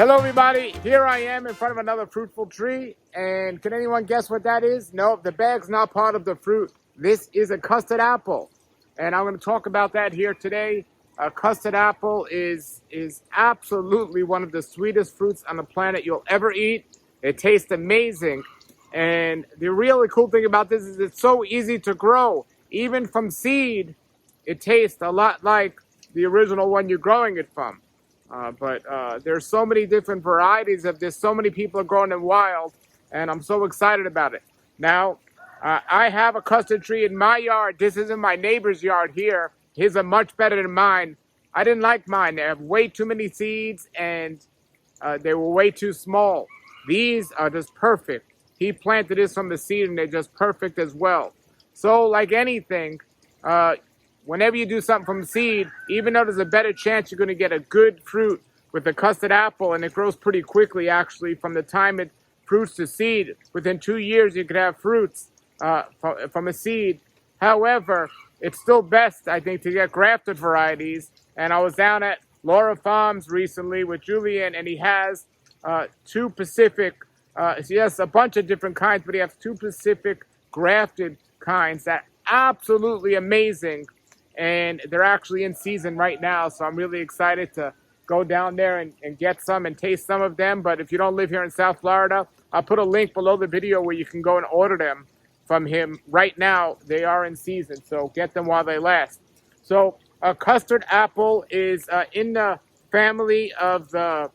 Hello everybody, here I am in front of another fruitful tree, and can anyone guess what that is? No, the bag's not part of the fruit. This is a custard apple, and I'm going to talk about that here today. A custard apple is absolutely one of the sweetest fruits on the planet you'll ever eat. It tastes amazing, and the really cool thing about this is it's so easy to grow. Even from seed, it tastes a lot like the original one you're growing it from. But there's so many different varieties of this. So many people are growing them wild, and I'm so excited about it. Now, I have a custard tree in my yard. This isn't my neighbor's yard here. His are much better than mine. I didn't like mine. They have way too many seeds, and they were way too small. These are just perfect. He planted this from the seed, and they're just perfect as well. So, like anything, whenever you do something from seed, even though there's a better chance you're going to get a good fruit with the custard apple, and it grows pretty quickly actually from the time it fruits to seed. Within 2 years, you could have fruits from a seed. However, it's still best, I think, to get grafted varieties. And I was down at Laura Farms recently with Julian, and he has two Pacific, he has a bunch of different kinds, but he has two Pacific grafted kinds that are absolutely amazing. And they're actually in season right now, so I'm really excited to go down there and get some and taste some of them. But if you don't live here in South Florida, I'll put a link below the video where you can go and order them from him right now. They are in season, so get them while they last. So a custard apple is in the family of the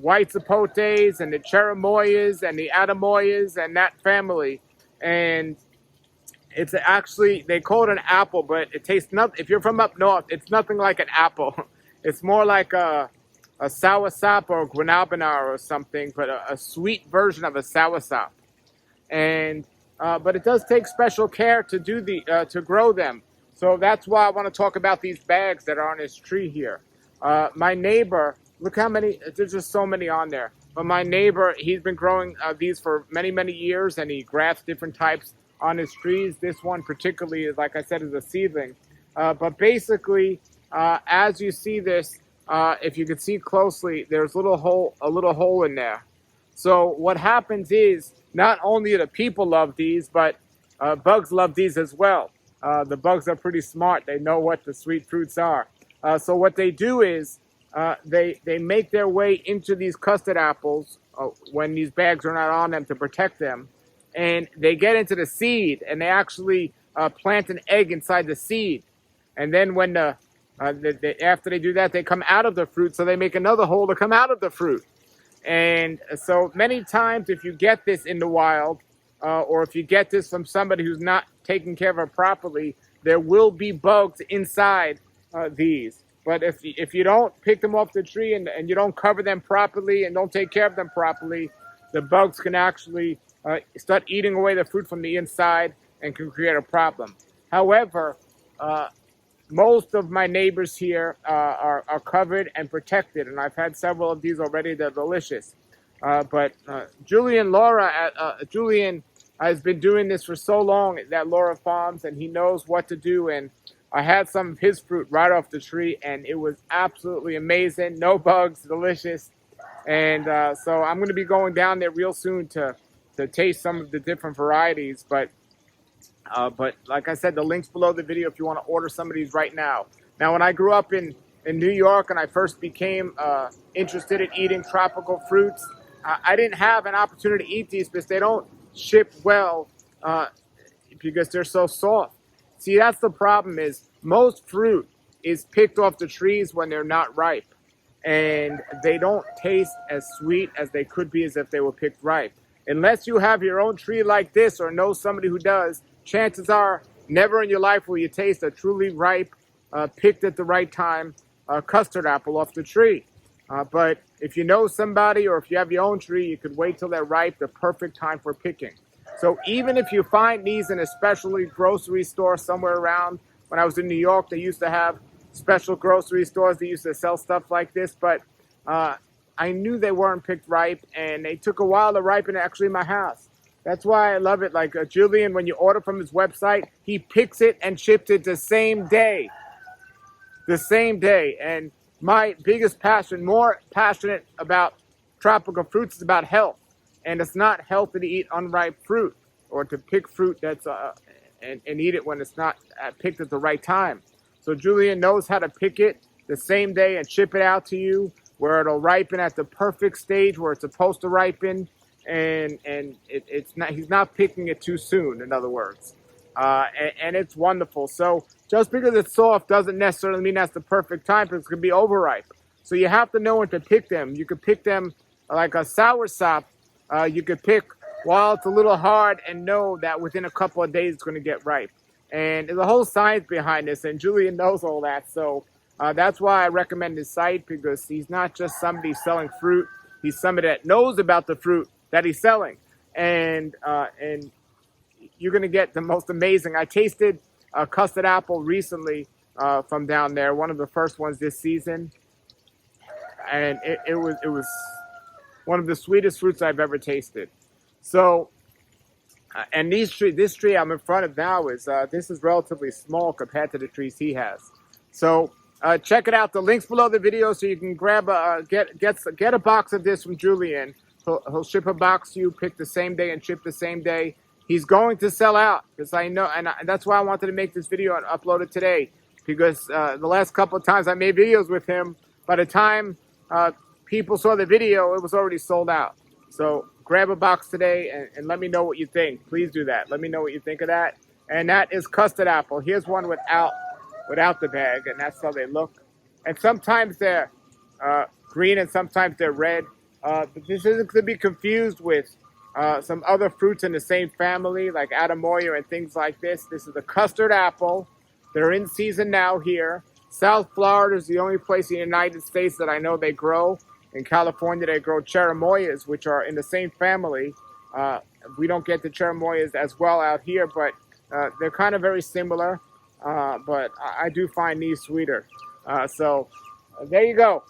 white zapotes and the cherimoyas and the adamoyas and that family. And it's actually, they call it an apple, but it tastes nothing. If you're from up north, it's nothing like an apple. It's more like a soursop or guanabanana or something, but a sweet version of a soursop. And but it does take special care to do to grow them. So that's why I want to talk about these bags that are on this tree here. My neighbor, look how many. There's just so many on there. But my neighbor, he's been growing these for many years, and he grafts different types on his trees. This one particularly, like I said, is a seedling. But basically, as you see this, if you can see closely, there's a little hole in there. So what happens is, not only do people love these, but bugs love these as well. The bugs are pretty smart. They know what the sweet fruits are. So what they do is, they make their way into these custard apples when these bags are not on them to protect them. And they get into the seed, and they actually plant an egg inside the seed. And then when after they do that, they come out of the fruit, so they make another hole to come out of the fruit. And so many times, if you get this in the wild, or if you get this from somebody who's not taking care of it properly, there will be bugs inside these. But if you don't pick them off the tree and you don't cover them properly and don't take care of them properly, the bugs can actually start eating away the fruit from the inside and can create a problem. However, most of my neighbors here are covered and protected, and I've had several of these already. They're delicious. But Julian has been doing this for so long at Laura Farms, and he knows what to do. And I had some of his fruit right off the tree, and it was absolutely amazing. No bugs, delicious. And so I'm going to be going down there real soon to taste some of the different varieties. But like I said, the link's below the video if you want to order some of these right now. Now, when I grew up in New York and I first became interested in eating tropical fruits, I didn't have an opportunity to eat these because they don't ship well because they're so soft. See, that's the problem is most fruit is picked off the trees when they're not ripe. And they don't taste as sweet as they could be as if they were picked ripe. Unless you have your own tree like this or know somebody who does, chances are never in your life will you taste a truly ripe, picked at the right time, custard apple off the tree. But if you know somebody or if you have your own tree, you could wait till they're ripe, the perfect time for picking. So even if you find these in a specialty grocery store somewhere around, when I was in New York, they used to have special grocery stores that used to sell stuff like this, but I knew they weren't picked ripe, and they took a while to ripen actually in my house. That's why I love it. Like Julian, when you order from his website, he picks it and ships it the same day. And my biggest passion, more passionate about tropical fruits, is about health. And it's not healthy to eat unripe fruit or to pick fruit that's and eat it when it's not picked at the right time. So Julian knows how to pick it the same day and ship it out to you, where it'll ripen at the perfect stage where it's supposed to ripen, and it's not, he's not picking it too soon, in other words. And it's wonderful. So just because it's soft doesn't necessarily mean that's the perfect time, because it could be overripe. So you have to know when to pick them. You could pick them like a soursop. You could pick while it's a little hard and know that within a couple of days it's going to get ripe. And there's a whole science behind this, and Julian knows all that. So that's why I recommend his site, because he's not just somebody selling fruit. He's somebody that knows about the fruit that he's selling. And you're going to get the most amazing. I tasted a custard apple recently from down there, one of the first ones this season. And it was one of the sweetest fruits I've ever tasted. So, and this tree I'm in front of now this is relatively small compared to the trees he has. So check it out. The link's below the video, so you can grab get a box of this from Julian. He'll ship a box to you, pick the same day and ship the same day. He's going to sell out, because I know, and that's why I wanted to make this video and upload it today, because the last couple of times I made videos with him, by the time people saw the video, it was already sold out. So grab a box today and let me know what you think. Please do that. Let me know what you think of that. And that is custard apple. Here's one without the bag, and that's how they look. And sometimes they're green and sometimes they're red. But this isn't to be confused with some other fruits in the same family, like Adamoya and things like this. This is a custard apple. They're in season now here. South Florida is the only place in the United States that I know they grow. In California, they grow cherimoyas, which are in the same family. We don't get the cherimoyas as well out here, but they're kind of very similar. But I do find these sweeter. So there you go.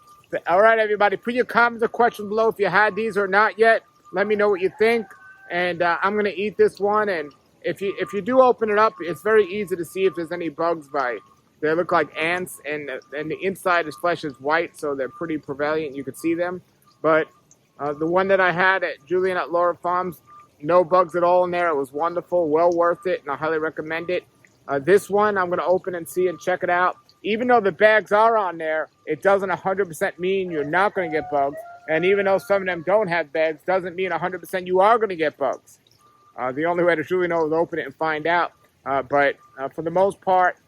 All right, everybody, put your comments or questions below if you had these or not yet. Let me know what you think. And I'm going to eat this one. And if you do open it up, it's very easy to see if there's any bugs by it. They look like ants, and the inside is flesh is white, so they're pretty prevalent. You can see them. But the one that I had at Julian at Laura Farms, no bugs at all in there. It was wonderful, well worth it, and I highly recommend it. This one I'm going to open and see and check it out. Even though the bags are on there, it doesn't 100% mean you're not going to get bugs. And even though some of them don't have bags, doesn't mean 100% you are going to get bugs. The only way to truly know is open it and find out. But for the most part,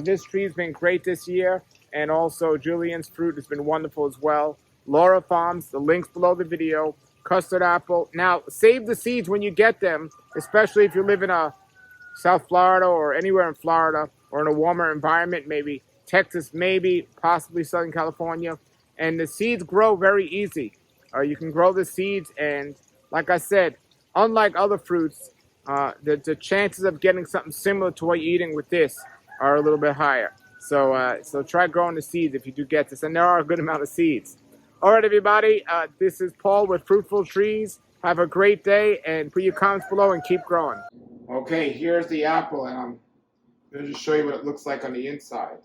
this tree's been great this year, and also Julian's fruit has been wonderful as well. Laura Farms, the link's below the video. Custard apple. Now, save the seeds when you get them, especially if you live in South Florida or anywhere in Florida or in a warmer environment, maybe Texas, maybe possibly Southern California. And the seeds grow very easy. You can grow the seeds, and like I said, unlike other fruits, the chances of getting something similar to what you're eating with this are a little bit higher. So try growing the seeds if you do get this, and there are a good amount of seeds. All right, everybody, this is Paul with Fruitful Trees. Have a great day, and put your comments below and keep growing. Okay, here's the apple, and I'm going to just show you what it looks like on the inside.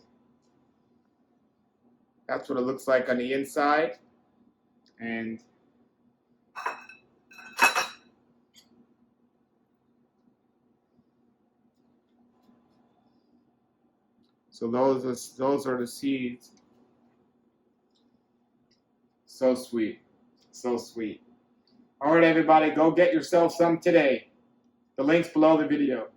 That's what it looks like on the inside. And so those are the seeds. So sweet. So sweet. All right, everybody, go get yourself some today. The link's below the video.